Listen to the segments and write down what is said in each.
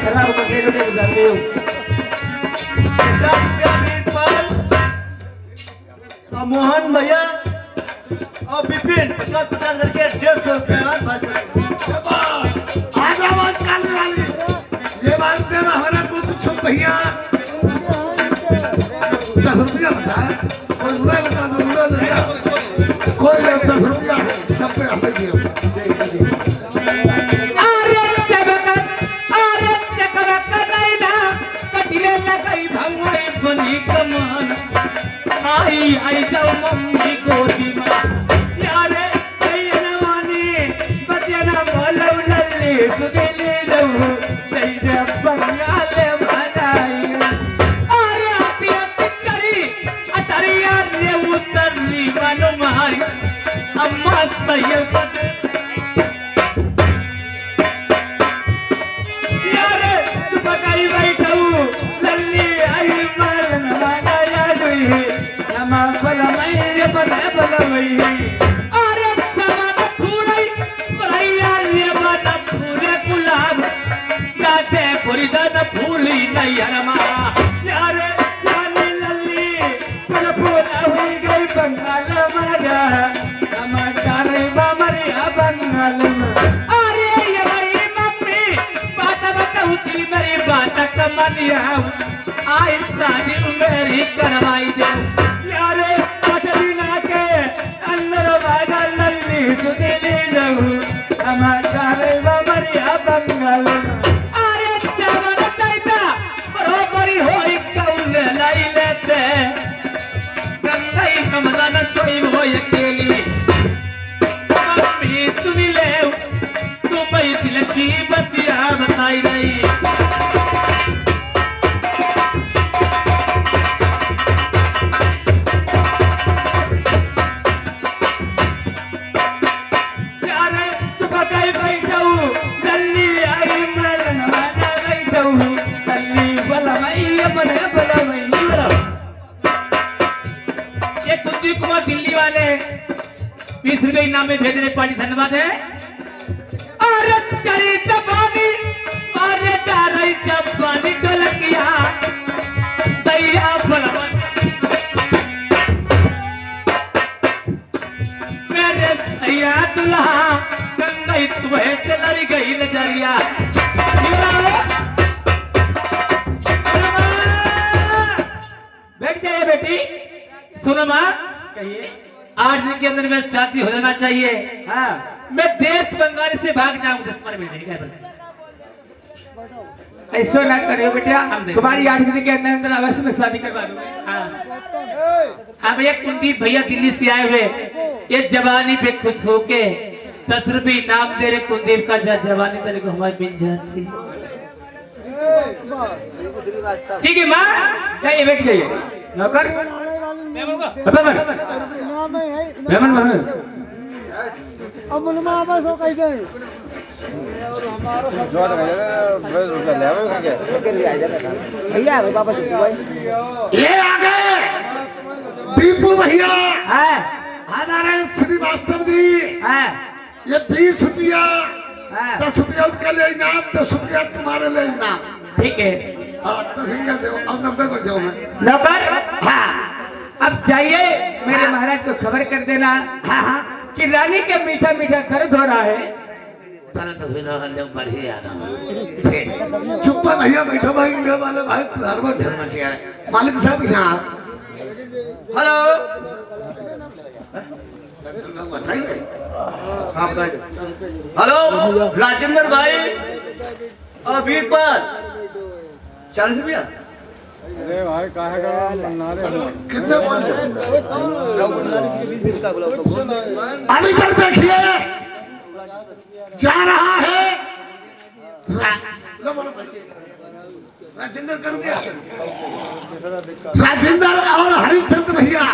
खराब करके लोटे जाते हो मोहन भैया और विपिन 50 करके 150 रुपया ये बात में हमारा कुछ भैया 10 रुपया बताया और बुरा बता दो कोई 10 रुपया सब पे आपे दिया आई जाओ मम्मी गोदी में यारे सैयनवानी बजना बोलो लल्ली सुगेली दऊ सैय बंगाले मनाई अरे आती आती करी अतरिया ने उतरनी मनो मारी अम्मा सैय यारे चुपकाई बैठाऊ लल्ली आई मरन मना यादुई नमा बलमई बलमई अरे सवन फूलई परैया रे बन फूले गुलाब गाते फरीदन फूली नैरमा यारे जानी लल्ली फूल फूला हुई गई बंगाल मारा नमा चारे बामरी बंगाल अरे ये भाई मम्मी बात बताऊती मेरी बात कमनिया आई शादी मेरी करवाई दे यारे आशलीना के अंदर बाजा लल्ली सुनीली जाऊ हमारे बाबरिया बंगाल अरे चावन कैता बरोबरी होई कौन लाई लेते गंगाई कमला न सोई होई अकेली मम्मी तुम्ही ले तुम्ही दिल की बतिया बताई नहीं दिल्ली वाले 20 रुपए इनाम में भेज रहे पार्टी धन्यवाद है अरे तेरी जबानी अरे तारी जबानी ढोलकिया दैया भलवन मेरे भैया दुल्हा गंगाई तुम्हें चलाई गई नजरिया बैठ जाइए बेटी सुनो माँ कहिए 8 दिन के अंदर में शादी हो जाना चाहिए हाँ मैं देश बंगाल से भाग जाऊंगा तुम्हारे मिल जाएगी ऐसा ना करियो बेटा तुम्हारी 8 दिन के अंदर अवश्य में शादी करवा दूंगा हाँ भैया कुलदीप भैया दिल्ली से आए हुए ये जवानी पे खुश होके 10 रुपए इनाम दे रहे कुलदीप का जवानी तेरे को हमारी मिल जाती ठीक है माँ चाहिए बैठ जाइए नौकर अब मुलमा बस हो कैसे भैया बाबा ये आ गए दीपू भैया हमारे श्रीवास्तव जी ये 20 रुपया 10 रुपया उनके लिए इनाम 10 रुपया तुम्हारे लिए इनाम ठीक है तो अब 90 को जाओ मैं नौकर हाँ अब जाइए मेरे महाराज को खबर कर देना हाँ हाँ कि रानी के मीठा मीठा दर्द हो रहा है चुप भैया बैठो भाई वाले भाई मालिक साहब यहाँ हेलो हेलो राजेंद्र भाई और वीरपाल 40 रुपया अरे भाई काहे का नारे कितने बोल अभी तक देखिए जा रहा है राजेंद्र कर दिया राजेंद्र और हरिचंद्र भैया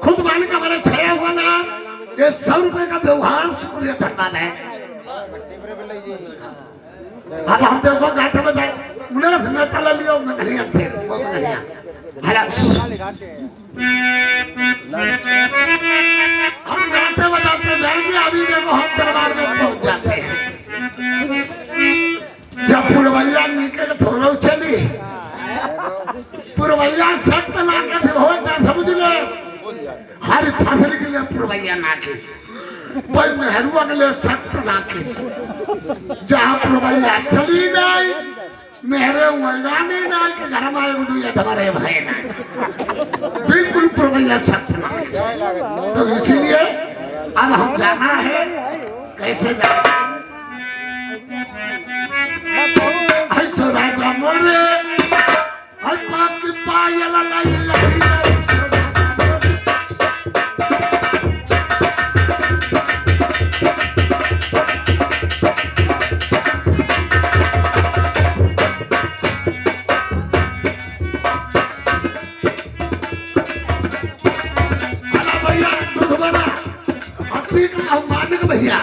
खुद मालिक हमारे छाया हुआ ना ये 100 रुपए का व्यवहार शुक्रिया धन्यवाद है अब हम देखो गाते बताए उन्हें फिर तला लियो मैं कहीं आते वो कहीं हेलो हम गाते बताते जाएंगे अभी देखो हम दरबार में पहुंच जाते हैं जब पुरवैया निकल थोड़ा चली पुरवैया सब बना के होता समझ ले हर फसल के लिए पुरवैया नाखिस पर मेहरुआ के लिए सख्त नाखिस जहाँ पुरवैया चली नहीं मेहरे वैरानी नहीं के घर में आए बुढ़िया तुम्हारे भाई नहीं बिल्कुल पुरवैया सख्त नाखिस तो इसीलिए अब हम जाना है कैसे जाना ऐसा राजा मोरे हर बात की पायल लाई भैया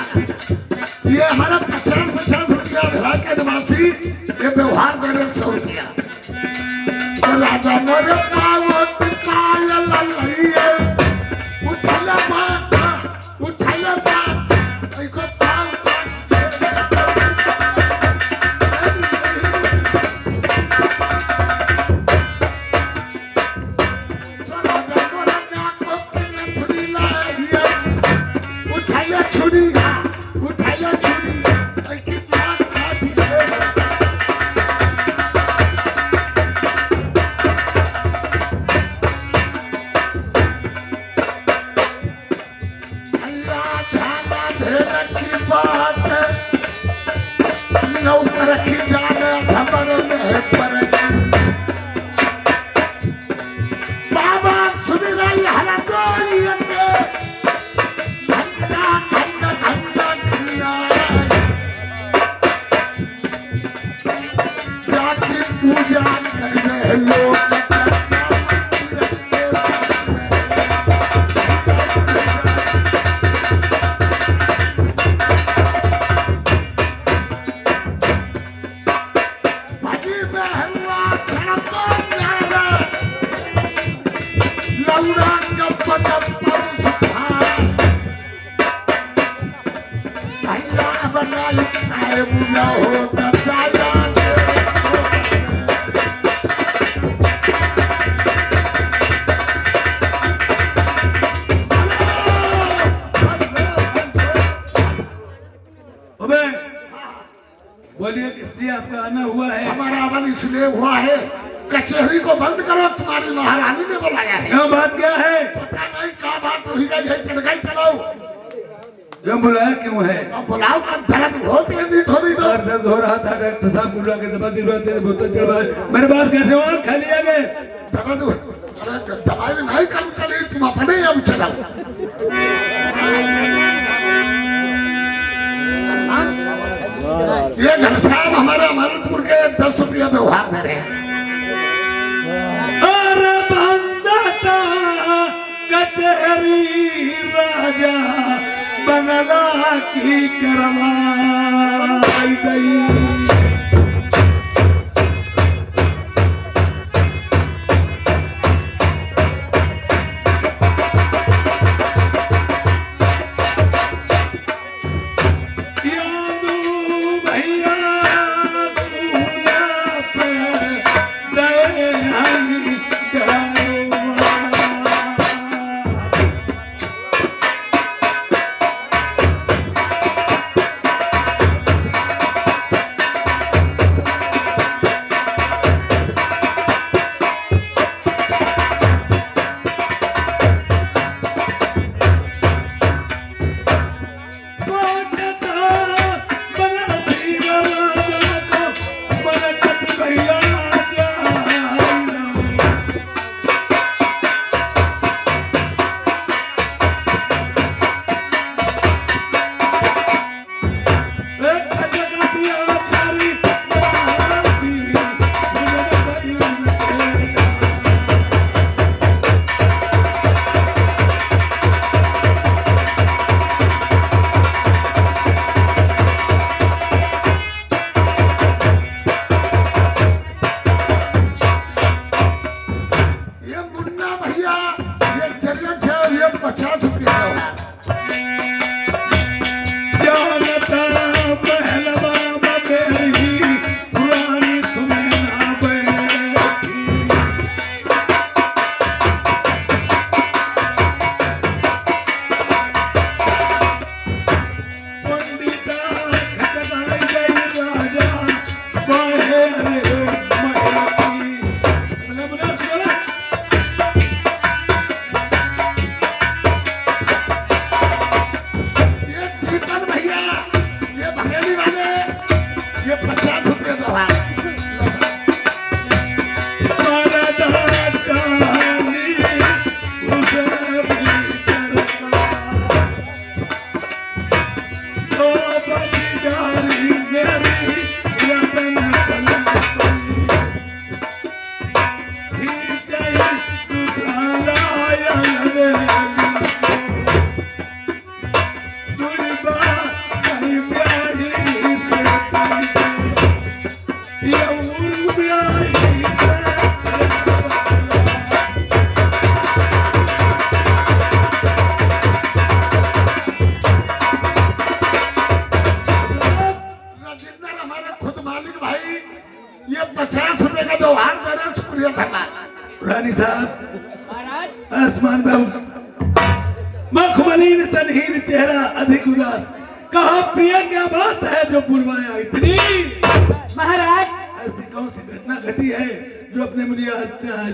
ये हमारा 50 रुपया भला के निवासी ये व्यवहार देने 100 रुपया तो राजा मोरे पावत पायल लइए उठला बात ऐको पाव बोलिए किस लिए आपका आना हुआ है? हमारा आना इसलिए हुआ है कचहरी को बंद करो तुम्हारी महारानी ने बुलाया है। क्या बात क्या है? पता नहीं क्या बात हुई है चढ़ाई चलाओ क्यों बुलाया क्यों है? अब बुलाओ का दर्द बहुत है थोड़ी और दर्द हो रहा था डॉक्टर साहब बुला के दवा दिलवाते बोतल चढ़वाए मेरे पास कैसे हुआ खा लिया गए दर्द दवाई नहीं काम चली तुम अपने अब चलाओ ये घनश्याम हमारे अमरपुर के 10 रुपया व्यवहार दे रहे हैं। अरे बंदता कचहरी राजा बंगला की करवाई गई ये 50 रुपए का व्यवहार दे रहे, शुक्रिया धन्यवाद। रानी साहब, आसमान बाबू, मखमलीन तनहीन चेहरा अधिक उदास, कहा प्रिया क्या बात है जो बुलवाया इतनी? महाराज ऐसी कौन सी घटना घटी है जो अपने मुझे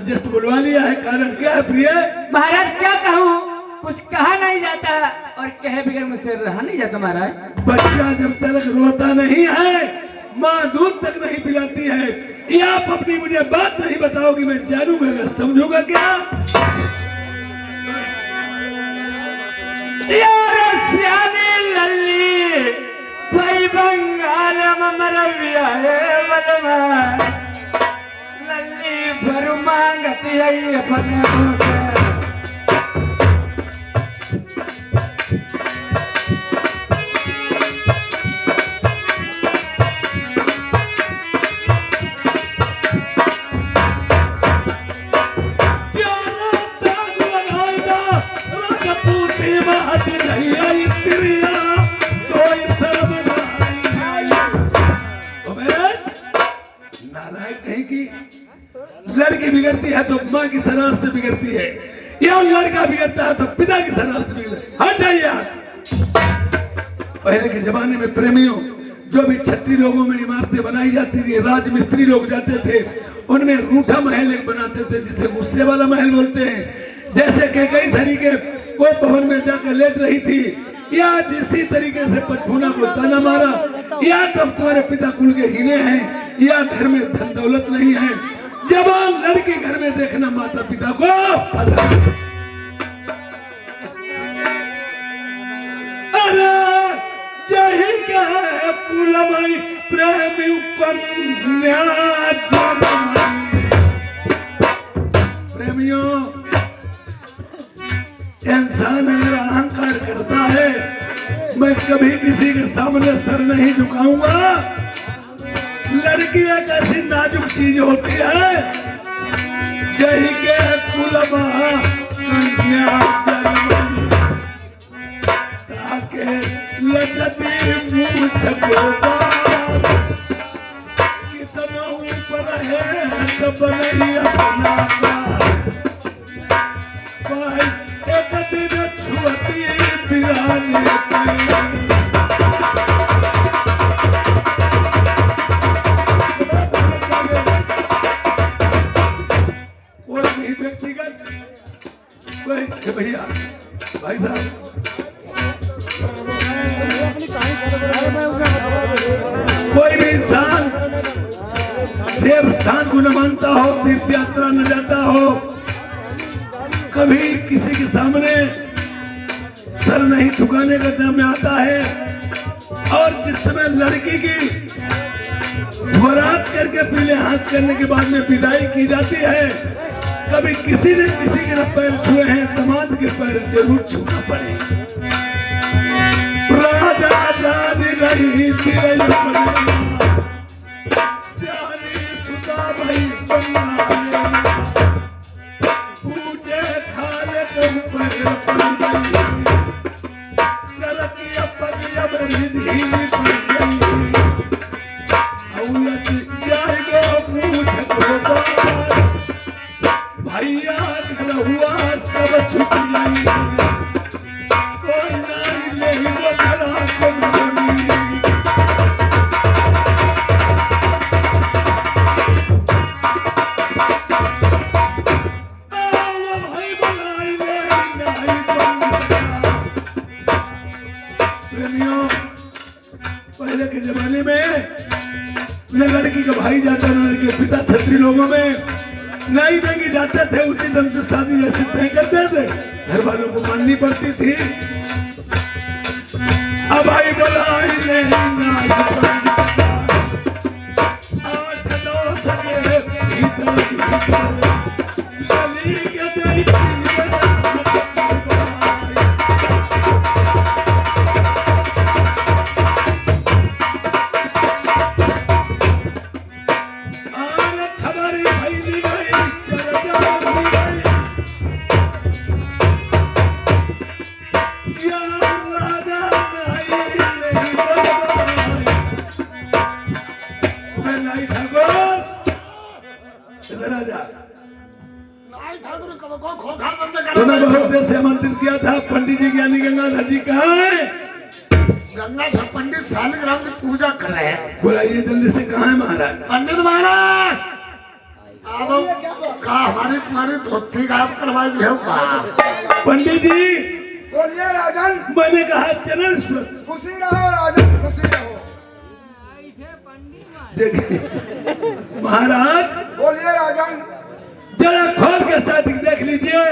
जस्ट बुलवा लिया है? कारण क्या है प्रिया? महाराज क्या कहूँ, कुछ कहा नहीं जाता और कहे बगैर मुझसे रहा नहीं जाता महाराज। बच्चा जब तक रोता नहीं है, माँ दूध तक नहीं पिलाती है, ये आप अपनी मुझे बात नहीं बताओगी, मैं जानूंगा, समझूंगा क्या? यार सियानी लल्ली भाई बंगाल मरविया है बलमा लल्ली भर मांगती है अपने मुझे। लड़की बिगड़ती है तो माँ की शरारत से बिगड़ती है, या लड़का बिगड़ता है तो पिता की शरारत से बिगड़ता है। हट जाइए आप। पहले के जमाने में प्रेमियों, जो भी क्षत्रिय लोगों में इमारतें बनाई जाती थी, राजमिस्त्री लोग जाते थे, उनमें रूठा महल एक बनाते थे जिसे गुस्से वाला महल बोलते हैं। जैसे कि कई तरीके कोई भवन में जाकर लेट रही थी, या जिसी तरीके से पटफूना को ताना मारा, या तब तुम्हारे पिता कुल के हीने हैं, या घर में धन दौलत नहीं है। जवान लड़की घर में देखना माता पिता को अरे यही क्या है कुलमई प्रेमी कन्या प्रेमियों, इंसान अगर अहंकार करता है, मैं कभी किसी के सामने सर नहीं झुकाऊंगा। लड़की एक ऐसी नाजुक चीज होती है, यही के कुलमा कन्या ताके लचती मूछ को बार, कितना ऊपर है तब नहीं अपना भाई, एक दिन छुअती बिरानी भैया भाई साहब, कोई भी इंसान देवस्थान को न मानता हो, तीर्थ यात्रा न जाता हो, कभी किसी के सामने सर नहीं झुकाने का काम में आता है। और जिस समय लड़की की वरात करके पीले हाथ करने के बाद में विदाई की जाती है, कभी किसी ने किसी के न पैर छुए हैं, दामाद के पैर जरूर छूना पड़े। राजा जानी रही सुता भाई पूजे खाले को पैर सरकिया पगिया बरिधी औलत जाएगो पूछ को भैया घर हुआ सब छुट गई, कोई नहीं ले वो खड़ा को भाई बनाई ले नहीं प्रेमियों, पहले के जमाने में न लड़की का भाई जाता न लड़के पिता क्षत्रिय लोगों में नहीं देंगे जाते थे, उसी दम से शादी जैसे तय करते थे, घर वालों को माननी पड़ती थी। अब भाई बोला नहीं ठाकुर इधर आ जा। नाई ठाकुर को खोखा बंद करो। तुम्हें बहुत देर से आमंत्रित किया था। पंडित जी ज्ञानी गंगाधर जी कहाँ है? गंगाधर पंडित शालिग्राम की पूजा कर रहे हैं। बुलाइए जल्दी से। कहाँ है महाराज? पंडित महाराज अब का हमारी तुम्हारी धोती गायब करवाई है का? पंडित जी बोलिए राजन, मैंने कहा चरण स्पर्श। खुशी रहो राजन, खुशी रहो। देखिए महाराज, बोलिए राजन। जरा खोल के स्टार्टिंग देख लीजिए।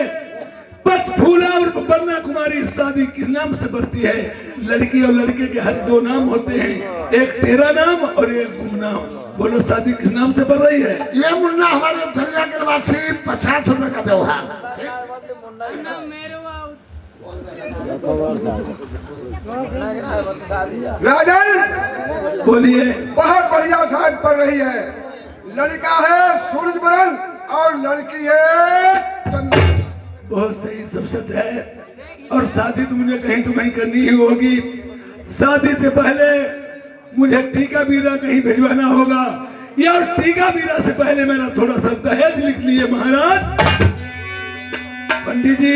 पंचफूला और बरना कुमारी शादी किस नाम से बढ़ती है? लड़की और लड़के के हर दो नाम होते हैं, एक तेरा नाम और एक गुमनाम। बोलो शादी किस नाम से बढ़ रही है? ये मुन्ना हमारे झरिया के निवासी 50 रुपए का व्यवहार। राजन बोलिए। बहुत बढ़िया शादी पड़ रही है। लड़का है सूरज बरन और लड़की है चंद्र। बहुत सही, सब सच है। और शादी तो मुझे कहीं तो कहीं करनी ही होगी। शादी से पहले मुझे टीका बीरा कहीं भिजवाना होगा, या और टीका बीरा से पहले मेरा थोड़ा सा दहेज लिख लिए महाराज। पंडित जी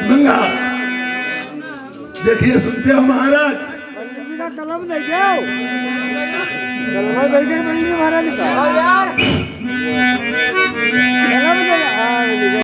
गंगा देखिए, सुनते हो महाराज? कलम दे दो, कलम दे दो महाराज का। कलम दे